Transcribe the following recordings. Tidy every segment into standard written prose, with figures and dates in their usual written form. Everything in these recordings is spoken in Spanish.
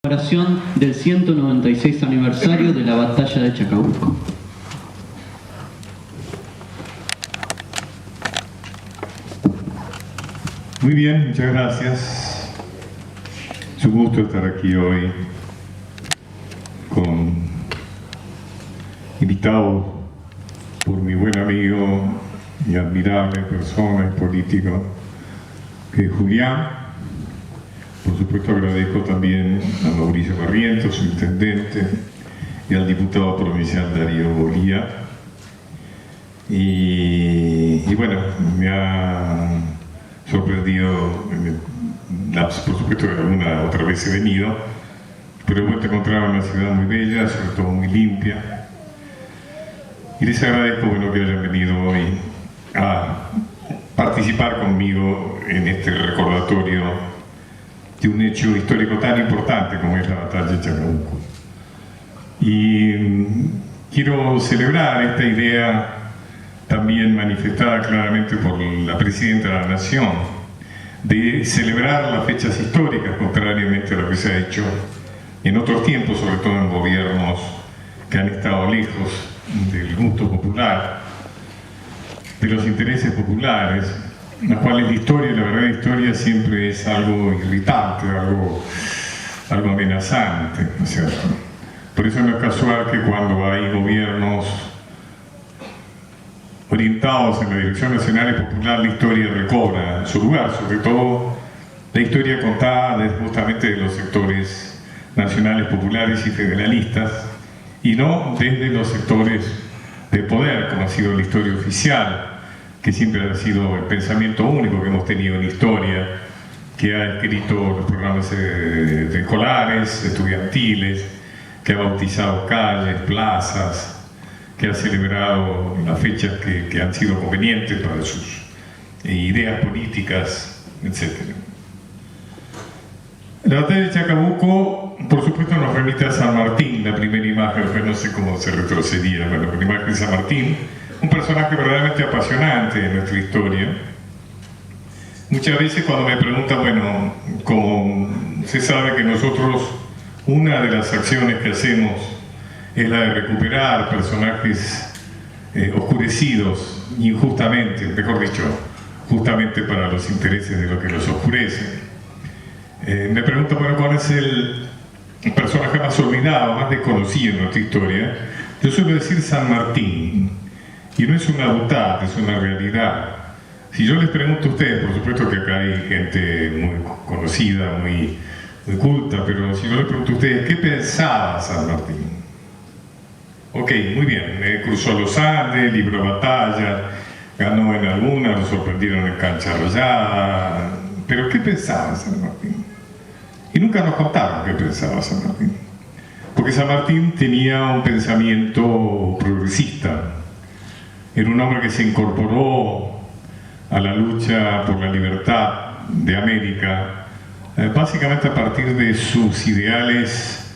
Celebración del 196 aniversario de la batalla de Chacabuco. Muy bien, muchas gracias. Es un gusto estar aquí hoy invitado por mi buen amigo y admirable persona y político, que es Julián. Por supuesto agradezco también a Mauricio Barrientos, su intendente, y al diputado provincial Darío Bolía. Y bueno, me ha sorprendido, por supuesto que alguna otra vez he venido, pero he vuelto a encontrar una ciudad muy bella, sobre todo muy limpia. Y les agradezco que hayan venido hoy a participar conmigo en este recordatorio de un hecho histórico tan importante como es la batalla de Chacabuco. Y quiero celebrar esta idea también manifestada claramente por la Presidenta de la Nación, de celebrar las fechas históricas, contrariamente a lo que se ha hecho en otros tiempos, sobre todo en gobiernos que han estado lejos del gusto popular, de los intereses populares, en los cuales la historia, la verdadera historia, siempre es algo irritante, algo amenazante, ¿no es cierto? Por eso no es casual que cuando hay gobiernos orientados en la dirección nacional y popular, la historia recobra su lugar, sobre todo la historia contada justamente de los sectores nacionales, populares y federalistas, y no desde los sectores de poder, como ha sido la historia oficial, que siempre ha sido el pensamiento único que hemos tenido en historia, que ha escrito los programas escolares, estudiantiles, que ha bautizado calles, plazas, que ha celebrado las fechas que han sido convenientes para sus ideas políticas, etc. La batalla de Chacabuco, por supuesto, nos remite a San Martín, la primera imagen, que no sé cómo se retrocedía, la primera imagen de San Martín, un personaje verdaderamente apasionante en nuestra historia. Muchas veces cuando me preguntan, como se sabe que nosotros, una de las acciones que hacemos es la de recuperar personajes oscurecidos injustamente, mejor dicho, justamente para los intereses de lo que los oscurece. Me pregunto, ¿cuál es el personaje más olvidado, más desconocido en nuestra historia? Yo suelo decir San Martín, y no es una butad, es una realidad. Si yo les pregunto a ustedes, por supuesto que acá hay gente muy conocida, muy culta, pero si yo les pregunto a ustedes, ¿qué pensaba San Martín? Ok, muy bien, cruzó los Andes, libró batalla, ganó en alguna, lo sorprendieron en cancha rayada, pero ¿qué pensaba San Martín? Y nunca nos contaron qué pensaba San Martín, porque San Martín tenía un pensamiento progresista, era un hombre que se incorporó a la lucha por la libertad de América, básicamente a partir de sus ideales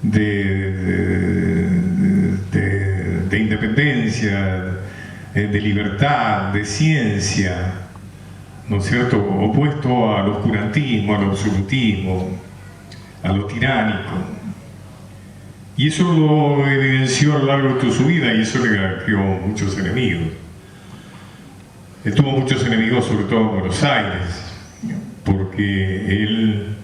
de independencia, de libertad, de ciencia, ¿no es cierto?, opuesto al oscurantismo, al absolutismo, a lo tiránico. Y eso lo evidenció a lo largo de toda su vida, y eso le creó muchos enemigos. Él tuvo muchos enemigos, sobre todo en Buenos Aires, porque él,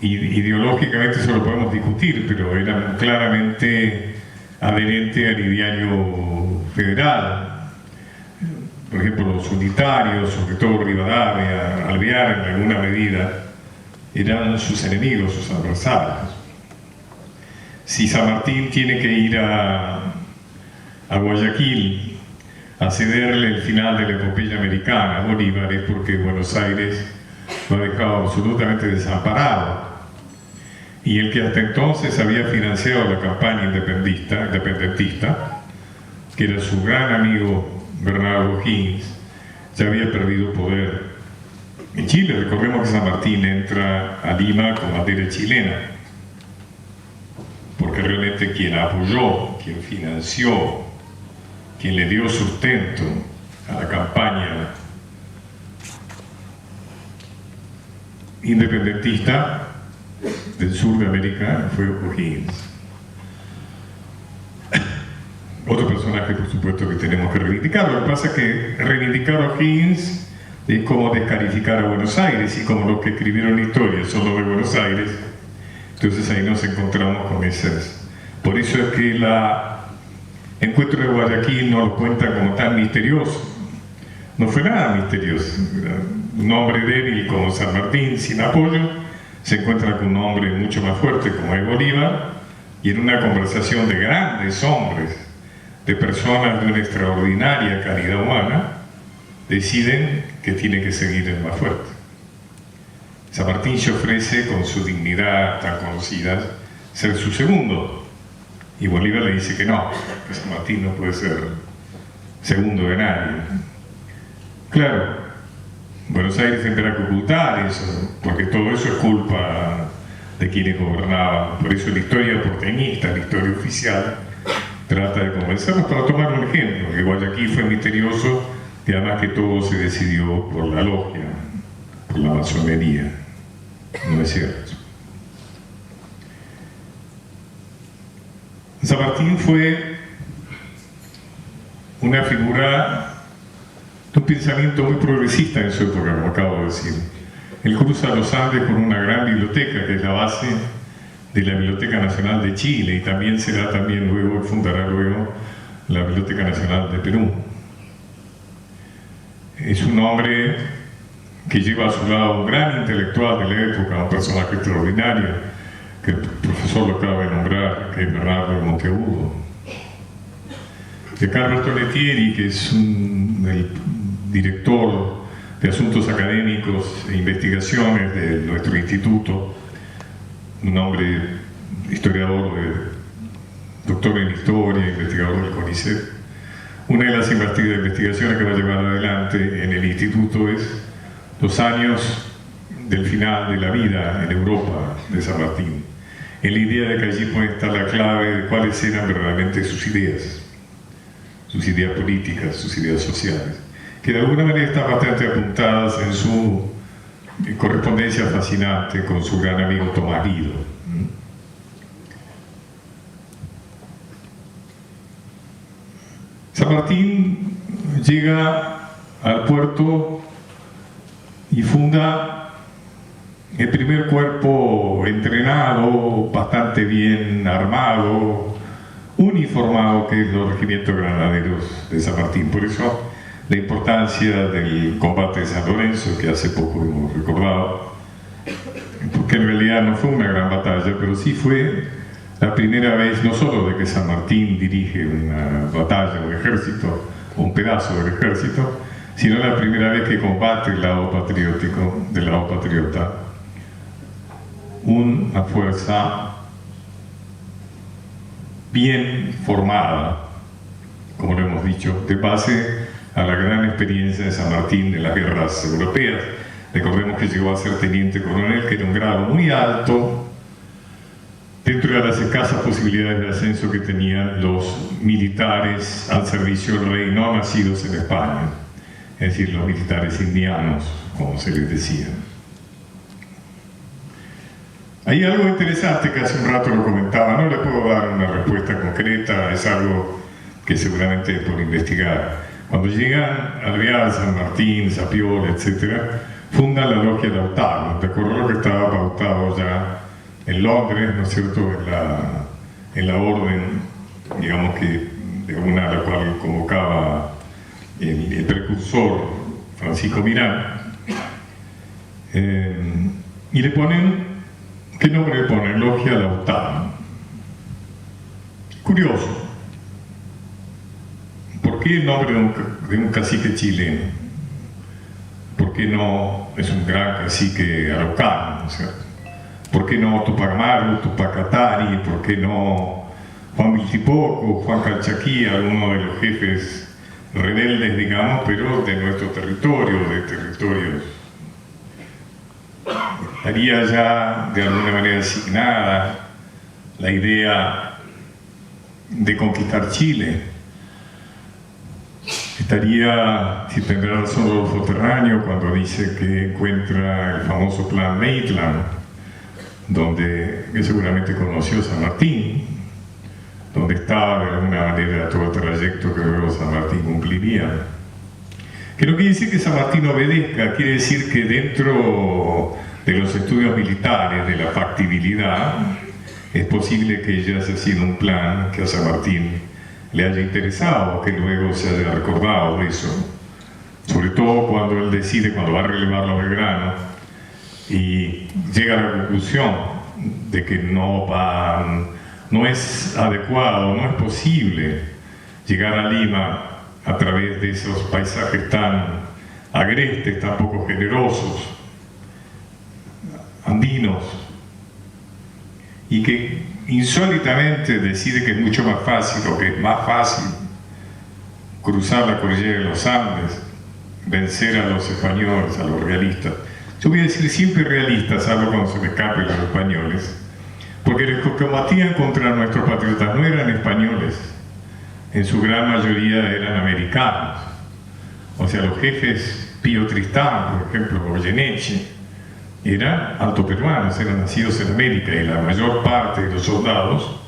ideológicamente eso lo podemos discutir, pero era claramente adherente al ideario federal. Por ejemplo, los unitarios, sobre todo Rivadavia, Alvear en alguna medida, eran sus enemigos, sus adversarios. Si San Martín tiene que ir a Guayaquil a cederle el final de la epopeya americana a Bolívar, es porque Buenos Aires lo ha dejado absolutamente desamparado. Y el que hasta entonces había financiado la campaña independentista, que era su gran amigo Bernardo O'Higgins, ya había perdido poder. En Chile, recordemos que San Martín entra a Lima con bandera chilena, porque realmente quien apoyó, quien financió, quien le dio sustento a la campaña independentista del sur de América fue O'Higgins. Otro personaje, por supuesto, que tenemos que reivindicar. Lo que pasa es que reivindicar a O'Higgins es como descalificar a Buenos Aires, y como los que escribieron historia son los de Buenos Aires, entonces ahí nos encontramos con esas. Por eso es que el encuentro de Guayaquil no lo cuenta como tan misterioso. No fue nada misterioso. Un hombre débil como San Martín, sin apoyo, se encuentra con un hombre mucho más fuerte como es Bolívar, y en una conversación de grandes hombres, de personas de una extraordinaria calidad humana, deciden que tiene que seguir el más fuerte. San Martín se ofrece, con su dignidad tan conocida, ser su segundo, y Bolívar le dice que no, que San Martín no puede ser segundo de nadie. Claro, Buenos Aires tendrá que ocultar eso, porque todo eso es culpa de quienes gobernaban. Por eso la historia porteñista, la historia oficial, trata de convencernos. Para tomar un ejemplo, que Guayaquil fue misterioso y además que todo se decidió por la logia, por la masonería. No es cierto. San Martín fue una figura de un pensamiento muy progresista en su época, como acabo de decir. Él cruza los Andes con una gran biblioteca, que es la base de la Biblioteca Nacional de Chile, y también será luego, fundará luego la Biblioteca Nacional de Perú. Es un hombre que lleva a su lado un gran intelectual de la época, un personaje extraordinario, que el profesor lo acaba de nombrar, que es Bernardo de Monteagudo. De Carlos Tonetieri, que es el director de Asuntos Académicos e Investigaciones de nuestro instituto, un hombre historiador, doctor en historia, investigador del CONICET. Una de las investigaciones que va a llevar adelante en el instituto es los años del final de la vida en Europa de San Martín, en la idea de que allí puede estar la clave de cuáles eran verdaderamente sus ideas políticas, sus ideas sociales, que de alguna manera están bastante apuntadas en su correspondencia fascinante con su gran amigo Tomás Guido. San Martín llega al puerto y funda el primer cuerpo entrenado, bastante bien armado, uniformado, que es los regimientos granaderos de San Martín. Por eso la importancia del combate de San Lorenzo, que hace poco hemos recordado, porque en realidad no fue una gran batalla, pero sí fue la primera vez, no solo de que San Martín dirige una batalla, un ejército, o un pedazo del ejército, sino la primera vez que combate el lado patriótico, del lado patriota, una fuerza bien formada, como lo hemos dicho, de base a la gran experiencia de San Martín de las guerras europeas. Recordemos que llegó a ser teniente coronel, que era un grado muy alto dentro de las escasas posibilidades de ascenso que tenían los militares al servicio del rey no nacidos en España, es decir, los militares indianos, como se les decía. Hay algo interesante que hace un rato lo comentaba, no le puedo dar una respuesta concreta, es algo que seguramente es por investigar. Cuando llegan al Real, San Martín, Zapiola, etc., fundan la logia Lautaro, de acuerdo a lo que estaba pautado ya en Londres, ¿no es cierto?, en la orden, digamos que de una a la cual convocaba el precursor Francisco Mirán, y le ponen, ¿qué nombre le ponen? Logia Lautaro. Curioso. ¿Por qué el nombre de un cacique chileno? ¿Por qué no es un gran cacique araucano, ¿no es cierto? ¿Por qué no Tupac Amaru, Tupac Katari? ¿Por qué no Juan Viltipoco, Juan Calchaquí, alguno de los jefes rebeldes, digamos, pero de nuestro territorio, de territorios? Estaría ya de alguna manera asignada la idea de conquistar Chile. Estaría, si tendrá razón Rodolfo Terraño cuando dice que encuentra el famoso plan Maitland, que seguramente conoció San Martín, donde estaba de alguna manera todo el trayecto que luego San Martín cumpliría. Que no quiere decir que San Martín obedezca, quiere decir que dentro de los estudios militares, de la factibilidad, es posible que ya haya sido un plan que a San Martín le haya interesado, que luego se haya recordado de eso. Sobre todo cuando él decide, cuando va a relevarlo a Belgrano, y llega a la conclusión de que no es adecuado, no es posible llegar a Lima a través de esos paisajes tan agrestes, tan poco generosos, andinos, y que insólitamente decide que es mucho más fácil, o que es más fácil cruzar la cordillera de los Andes, vencer a los españoles, a los realistas. Yo voy a decir siempre realistas, salvo cuando se me escapen los españoles, porque los que combatían contra nuestros patriotas no eran españoles, en su gran mayoría eran americanos. O sea, los jefes Pío Tristán, por ejemplo, Goyeneche, eran altoperuanos, eran nacidos en América, y la mayor parte de los soldados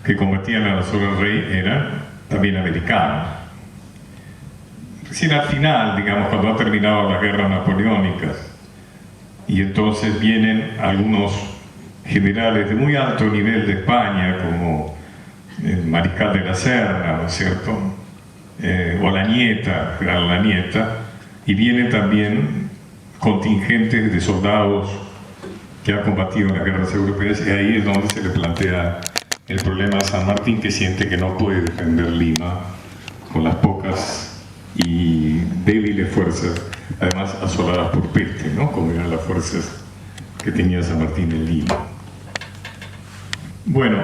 que combatían a la zona del rey eran también americanos. Recién al final, digamos, cuando han terminado las guerras napoleónicas, y entonces vienen algunos generales de muy alto nivel de España, como el mariscal de la Serna, ¿no es cierto? O Olañeta, general Olañeta, y vienen también contingentes de soldados que han combatido en las guerras europeas, y ahí es donde se le plantea el problema a San Martín, que siente que no puede defender Lima con las pocas y débiles fuerzas, además asoladas por peste, ¿no? Como eran las fuerzas que tenía San Martín en Lima. Bueno,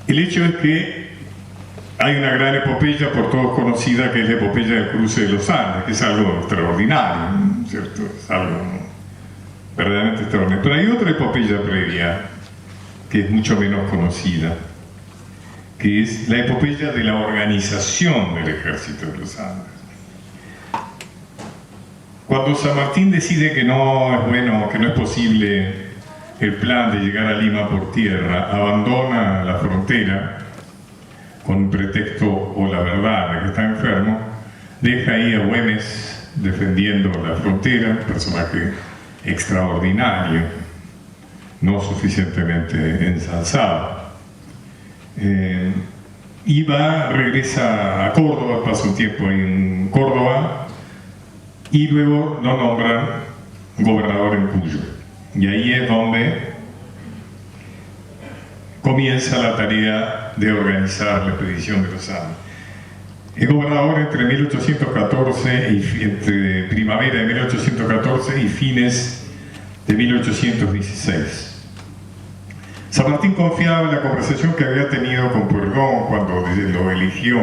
el hecho es que hay una gran epopeya por todos conocida, que es la epopeya del cruce de los Andes, que es algo extraordinario, ¿no? ¿Cierto? Es algo verdaderamente extraordinario. Pero hay otra epopeya previa, que es mucho menos conocida, que es la epopeya de la organización del ejército de los Andes. Cuando San Martín decide que no es bueno, que no es posible el plan de llegar a Lima por tierra, abandona la frontera con un pretexto o la verdad de que está enfermo, deja ahí a Güemes defendiendo la frontera, un personaje extraordinario, no suficientemente ensalzado. Y regresa a Córdoba, pasa un tiempo en Córdoba, y luego lo nombran gobernador en Cuyo. Y ahí es donde comienza la tarea de organizar la expedición de los Andes. Es gobernador entre 1814 entre primavera de 1814 y fines de 1816. San Martín confiaba en la conversación que había tenido con Pueyrredón cuando lo eligió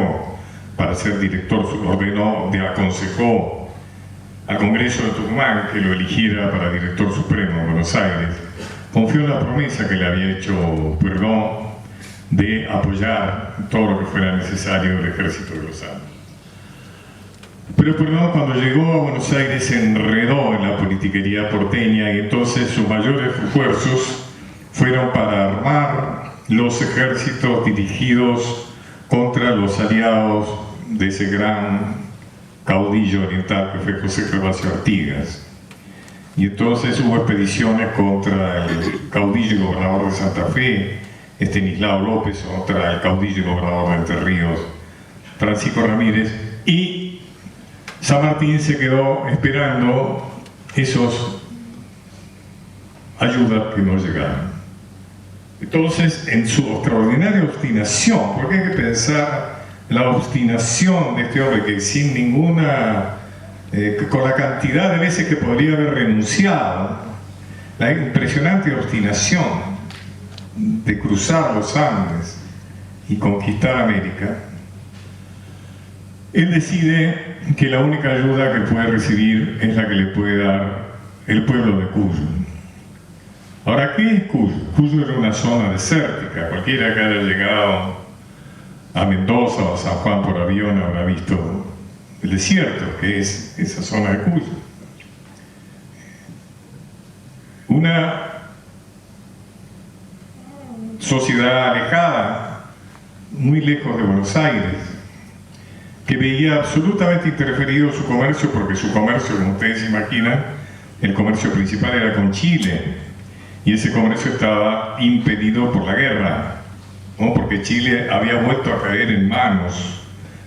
para ser director, aconsejó al Congreso de Tucumán que lo eligiera para director supremo en Buenos Aires. Confió en la promesa que le había hecho Pueyrredón de apoyar todo lo que fuera necesario del ejército de los Andes. Pero Pueyrredón, cuando llegó a Buenos Aires, se enredó en la politiquería porteña, y entonces sus mayores esfuerzos fueron para armar los ejércitos dirigidos contra los aliados de ese gran caudillo oriental que fue José Gervasio Artigas. Y entonces hubo expediciones contra el caudillo y gobernador de Santa Fe, Estanislao López, contra el caudillo y gobernador de Entre Ríos, Francisco Ramírez, y San Martín se quedó esperando esos ayudas que no llegaron. Entonces, en su extraordinaria obstinación, porque hay que pensar la obstinación de este hombre que sin ninguna, con la cantidad de veces que podría haber renunciado, la impresionante obstinación de cruzar los Andes y conquistar América, él decide que la única ayuda que puede recibir es la que le puede dar el pueblo de Cuyo. Ahora, ¿qué es Cuyo? Cuyo era una zona desértica. Cualquiera que haya llegado a Mendoza o a San Juan por avión habrá visto el desierto, que es esa zona de Cuyo. Una sociedad alejada, muy lejos de Buenos Aires, que veía absolutamente interferido su comercio, porque su comercio, como ustedes se imaginan, el comercio principal era con Chile, y ese comercio estaba impedido por la guerra, ¿no? Porque Chile había vuelto a caer en manos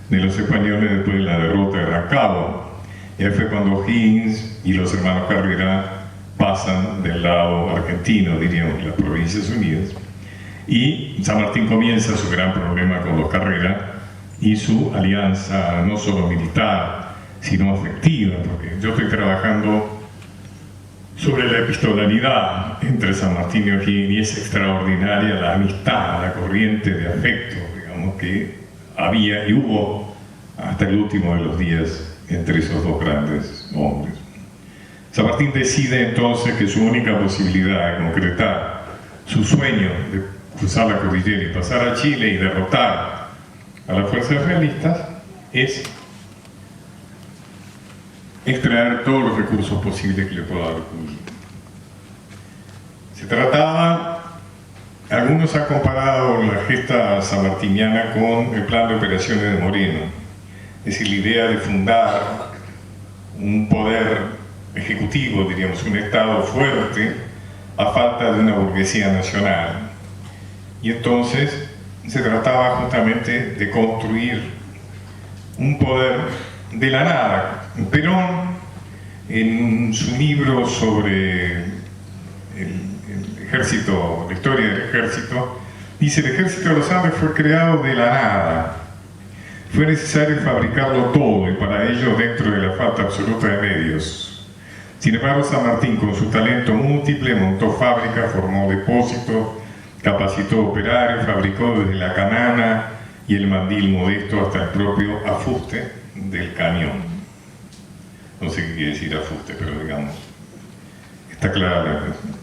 de los españoles después de la derrota de Rancagua. Y ahí fue cuando O'Higgins y los hermanos Carrera pasan del lado argentino, diríamos, las Provincias Unidas, y San Martín comienza su gran problema con los Carrera y su alianza no solo militar, sino afectiva, porque yo estoy trabajando sobre la epistolaridad entre San Martín y O'Higgins, y es extraordinaria la amistad, la corriente de afecto, digamos, que había y hubo hasta el último de los días entre esos dos grandes hombres. San Martín decide entonces que su única posibilidad de concretar su sueño de cruzar la cordillera y pasar a Chile y derrotar a las fuerzas realistas es extraer todos los recursos posibles que le pueda dar Cuyo. Se trataba, algunos han comparado la gesta sanmartiniana con el plan de operaciones de Moreno, es decir, la idea de fundar un poder ejecutivo, diríamos, un Estado fuerte a falta de una burguesía nacional. Y entonces se trataba justamente de construir un poder de la nada. Perón, en su libro sobre el ejército, la historia del ejército, dice: el ejército de los Andes fue creado de la nada. Fue necesario fabricarlo todo, y para ello dentro de la falta absoluta de medios. Sin embargo, San Martín, con su talento múltiple, montó fábricas, formó depósitos, capacitó operarios, fabricó desde la canana y el mandil modesto hasta el propio afuste del cañón. No sé qué quiere decir afuste, pero digamos, está clara la cuestión.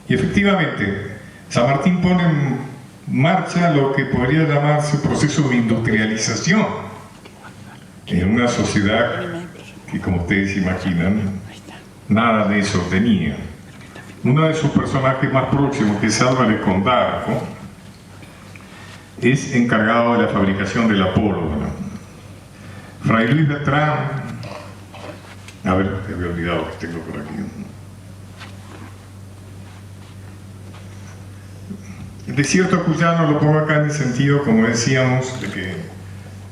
Y efectivamente, San Martín pone en marcha lo que podría llamarse un proceso de industrialización en una sociedad que, como ustedes imaginan, nada de eso tenía. Uno de sus personajes más próximos, que es Álvarez Condarco, es encargado de la fabricación de la pólvora. Fray Luis Beltrán, a ver, te había olvidado que tengo por aquí. El desierto cuyano lo pongo acá en el sentido, como decíamos, de que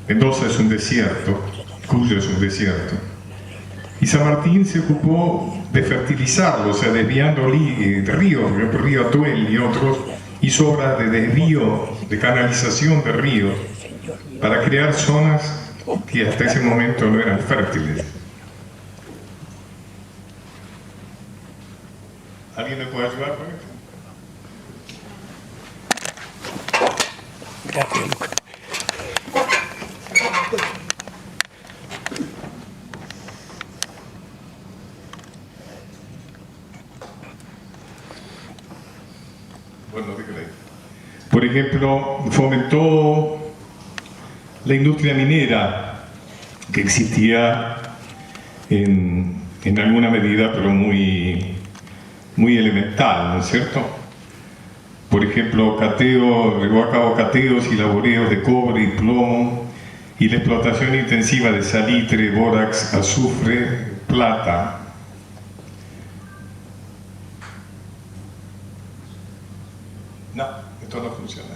Mendoza es un desierto, Cuyo es un desierto. Y San Martín se ocupó de fertilizarlo, o sea, desviando ríos, el río Atuel y otros, hizo obras de desvío, de canalización de ríos, para crear zonas que hasta ese momento no eran fértiles. ¿Alguien me puede ayudar con esto? Gracias, Lucas. Bueno, dígale. Por ejemplo, fomentó la industria minera que existía en alguna medida, pero muy elemental, ¿no es cierto? Por ejemplo, llevó a cabo cateos y laboreos de cobre y plomo, y la explotación intensiva de salitre, bórax, azufre, plata. No, esto no funciona.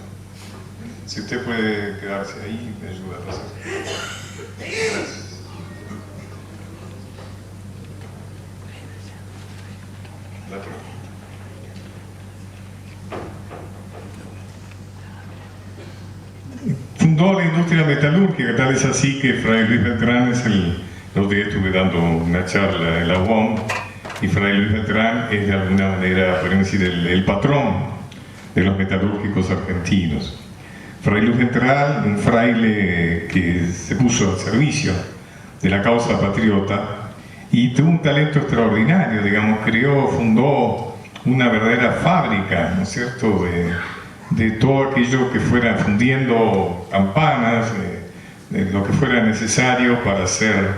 Si usted puede quedarse ahí, me ayuda a pasar. Gracias. La prueba. Fundó la industria metalúrgica, tal es así que Fray Luis Beltrán es los días estuve dando una charla en la UOM, y Fray Luis Beltrán es de alguna manera, podemos decir, el patrón de los metalúrgicos argentinos. Fray Luis Beltrán, un fraile que se puso al servicio de la causa patriota y tuvo un talento extraordinario, digamos, fundó una verdadera fábrica, ¿no es cierto?, de todo aquello que fuera fundiendo campanas, de lo que fuera necesario para hacer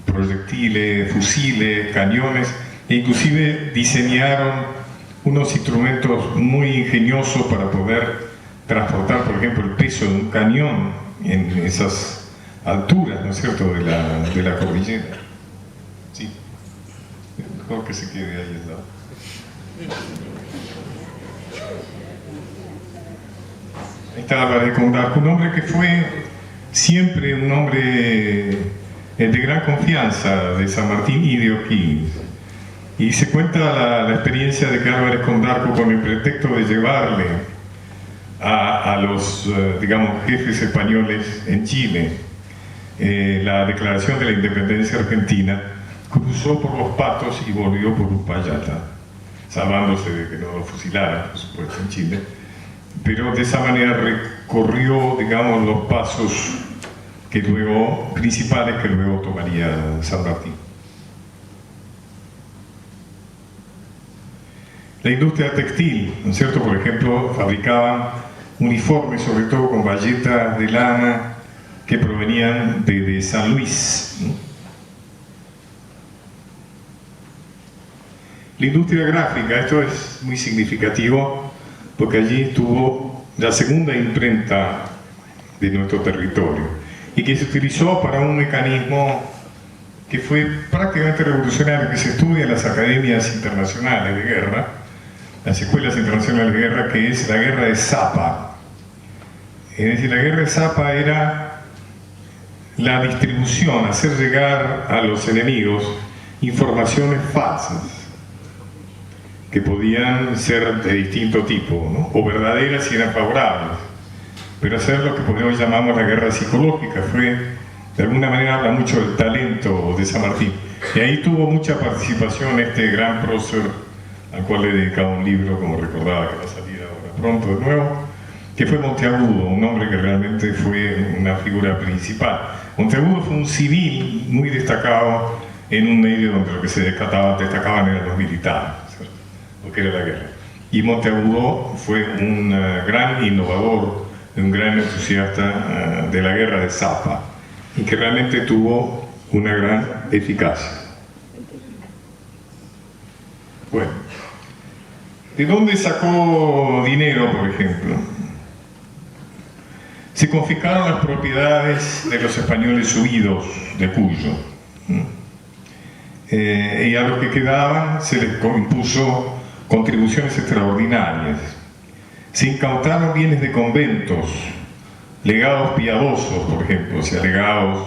proyectiles, fusiles, cañones, e inclusive diseñaron unos instrumentos muy ingeniosos para poder transportar, por ejemplo, el peso de un cañón en esas alturas, ¿no es cierto?, de la cordillera. Sí, mejor que se quede ahí al lado. Ahí está Álvarez de Condarco, un hombre que fue siempre un hombre de gran confianza de San Martín y de O'Higgins. Y se cuenta la experiencia de que Álvarez Condarco, con el pretexto de llevarle a los, digamos, jefes españoles en Chile la declaración de la independencia argentina, cruzó por Los Patos y volvió por Uspallata, salvándose de que no lo fusilaran, por supuesto, en Chile. Pero de esa manera recorrió, digamos, los pasos principales que luego tomaría San Martín. La industria textil, ¿no es cierto? Por ejemplo, fabricaban uniformes, sobre todo con bayetas de lana que provenían de San Luis, ¿no? La industria gráfica, esto es muy significativo porque allí estuvo la segunda imprenta de nuestro territorio y que se utilizó para un mecanismo que fue prácticamente revolucionario, que se estudia en las academias internacionales de guerra, las escuelas internacionales de guerra, que es la guerra de Zapa. Es decir, la guerra de Zapa era la distribución, hacer llegar a los enemigos informaciones falsas, que podían ser de distinto tipo, ¿no?, o verdaderas si eran favorables, pero hacer lo que podemos llamamos la guerra psicológica. Fue, de alguna manera, habla mucho del talento de San Martín, y ahí tuvo mucha participación este gran prócer, al cual le he dedicado un libro, como recordaba, que va a salir ahora pronto de nuevo, que fue Monteagudo, un hombre que realmente fue una figura principal. Monteagudo fue un civil muy destacado en un medio donde lo que se destacaban eran los militares, ¿cierto?, lo que era la guerra. Y Monteagudo fue un gran innovador, un gran entusiasta de la guerra de Zapa, y que realmente tuvo una gran eficacia. Bueno, ¿de dónde sacó dinero, por ejemplo? Se confiscaron las propiedades de los españoles huidos de Cuyo, y a los que quedaban se les impuso contribuciones extraordinarias. Se incautaron bienes de conventos, legados piadosos, por ejemplo, o sea, legados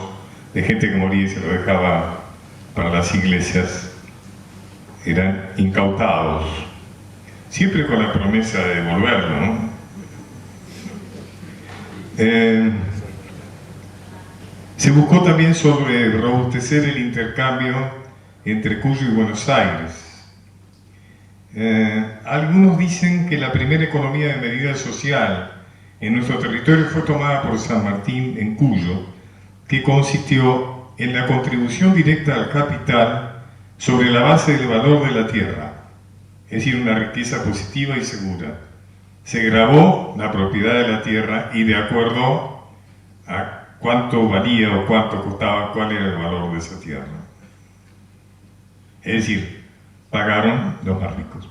de gente que moría y se lo dejaba para las iglesias, eran incautados, siempre con la promesa de devolverlo, ¿no? Se buscó también sobre robustecer el intercambio entre Cuyo y Buenos Aires. Algunos dicen que la primera economía de medida social en nuestro territorio fue tomada por San Martín en Cuyo, que consistió en la contribución directa al capital sobre la base del valor de la tierra, es decir, una riqueza positiva y segura. Se grabó la propiedad de la tierra y de acuerdo a cuánto valía o cuánto costaba, cuál era el valor de esa tierra. Es decir, pagaron los más ricos.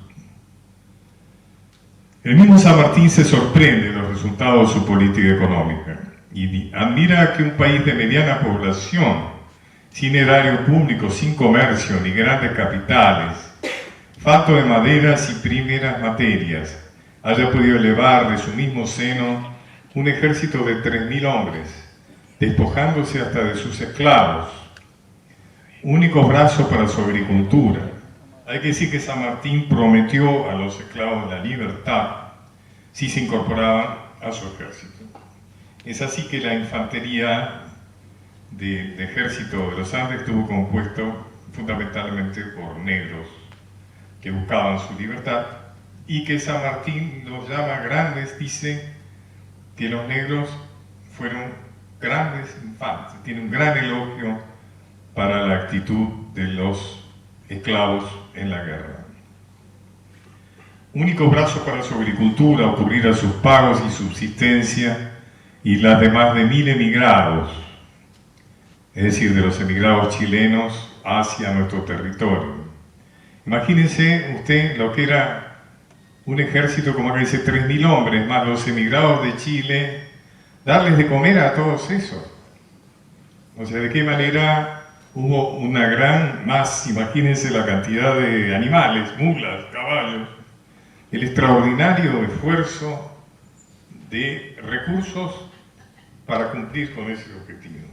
El mismo San Martín se sorprende de los resultados de su política económica y admira que un país de mediana población, sin erario público, sin comercio ni grandes capitales, falto de maderas y primeras materias, haya podido elevar de su mismo seno un ejército de 3.000 hombres, despojándose hasta de sus esclavos, único brazo para su agricultura. Hay que decir que San Martín prometió a los esclavos la libertad si se incorporaban a su ejército. Es así que la infantería del ejército de los Andes estuvo compuesto fundamentalmente por negros que buscaban su libertad, y que San Martín los llama grandes, dice que los negros fueron grandes infantes. Tiene un gran elogio para la actitud de los esclavos en la guerra. Único brazo para su agricultura, ocurrir a sus pagos y subsistencia, y las de más de 1.000 emigrados, es decir, de los emigrados chilenos hacia nuestro territorio. Imagínense usted lo que era un ejército, como acá dice, 3.000 hombres, más los emigrados de Chile, darles de comer a todos esos. O sea, ¿de qué manera hubo una gran más? Imagínense la cantidad de animales, mulas, caballos, el extraordinario esfuerzo de recursos para cumplir con ese objetivo.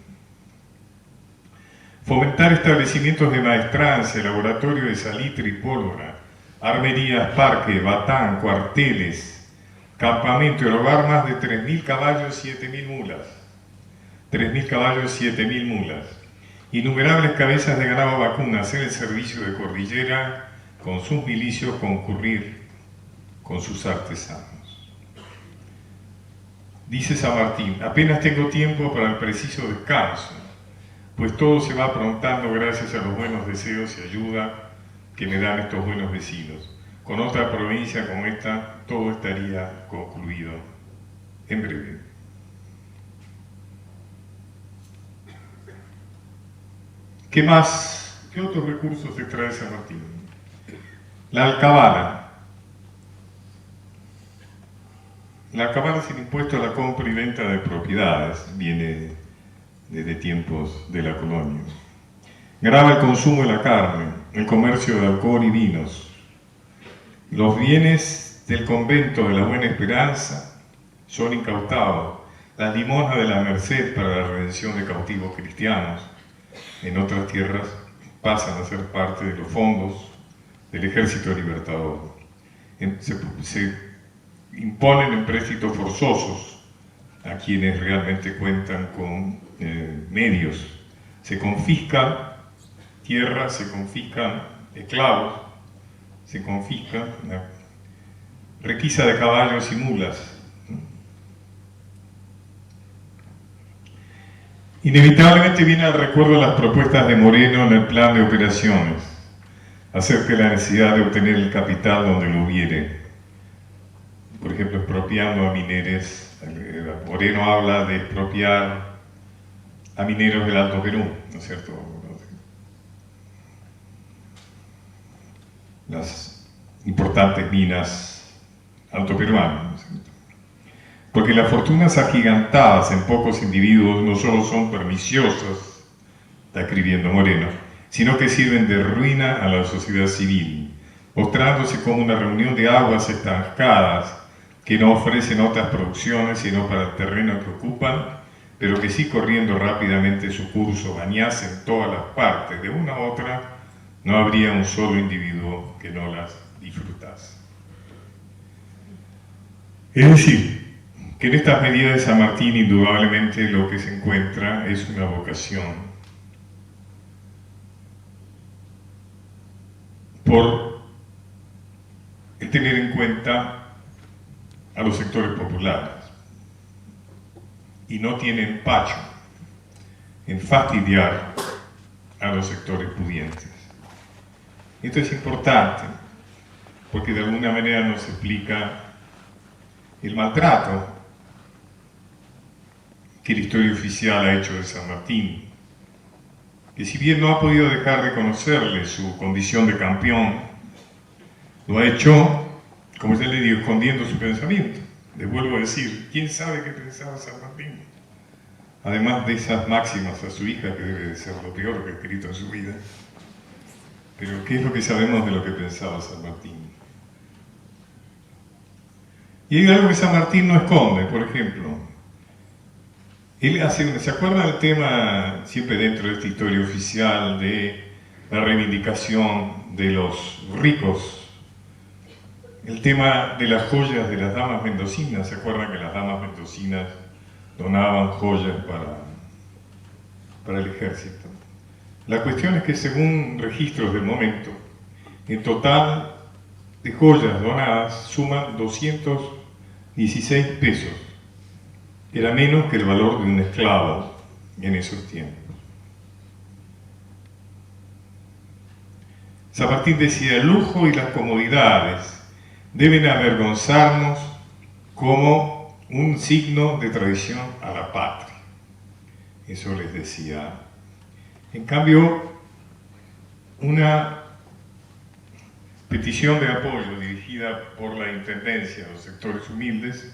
Fomentar establecimientos de maestrancia, laboratorio de salitre y pólvora, armerías, parque, batán, cuarteles, campamento, erogar más de 3.000 caballos, 7.000 mulas. 3.000 caballos, 7.000 mulas. Innumerables cabezas de ganado vacuno, hacer el servicio de cordillera, con sus milicios concurrir con sus artesanos. Dice San Martín, apenas tengo tiempo para el preciso descanso, pues todo se va aprontando gracias a los buenos deseos y ayuda que me dan estos buenos vecinos. Con otra provincia como esta, todo estaría concluido en breve. ¿Qué más? ¿Qué otros recursos extrae San Martín? La alcabala. La alcabala es el impuesto a la compra y venta de propiedades, viene desde tiempos de la colonia. Grava el consumo de la carne, el comercio de alcohol y vinos. Los bienes del convento de la Buena Esperanza son incautados. Las limosnas de la Merced para la redención de cautivos cristianos en otras tierras pasan a ser parte de los fondos del Ejército Libertador. Se imponen empréstitos forzosos a quienes realmente cuentan con medios. Se confiscan tierras, se confiscan esclavos, se confisca la requisa de caballos y mulas. Inevitablemente viene al recuerdo las propuestas de Moreno en el plan de operaciones, acerca de la necesidad de obtener el capital donde lo hubiere. Por ejemplo, expropiando a mineros. Moreno habla de expropiar a mineros del Alto Perú, ¿no es cierto? Las importantes minas altoperuanas, ¿no es cierto? Porque las fortunas agigantadas en pocos individuos no solo son perniciosas, está escribiendo Moreno, sino que sirven de ruina a la sociedad civil, mostrándose como una reunión de aguas estancadas que no ofrecen otras producciones sino para el terreno que ocupan, pero que sí corriendo rápidamente su curso bañasen todas las partes de una u otra, no habría un solo individuo que no las disfrutase. Es decir, que en estas medidas de San Martín indudablemente lo que se encuentra es una vocación por el tener en cuenta a los sectores populares y no tiene empacho en fastidiar a los sectores pudientes. Esto es importante porque de alguna manera nos explica el maltrato que la historia oficial ha hecho de San Martín, que si bien no ha podido dejar de conocerle su condición de campeón, lo ha hecho, como ya le digo, escondiendo su pensamiento. Les vuelvo a decir, ¿quién sabe qué pensaba San Martín? Además de esas máximas a su hija, que debe de ser lo peor que ha escrito en su vida. Pero ¿qué es lo que sabemos de lo que pensaba San Martín? Y hay algo que San Martín no esconde, por ejemplo. Él hace, ¿se acuerdan del tema, siempre dentro de esta historia oficial, de la reivindicación de los ricos? El tema de las joyas de las damas mendocinas. ¿Se acuerdan que las damas mendocinas donaban joyas para el ejército? La cuestión es que según registros del momento, en total de joyas donadas suman 216 pesos. Era menos que el valor de un esclavo en esos tiempos. San Martín decía, el lujo y las comodidades deben avergonzarnos como un signo de traición a la patria. Eso les decía. En cambio, una petición de apoyo dirigida por la Intendencia a los sectores humildes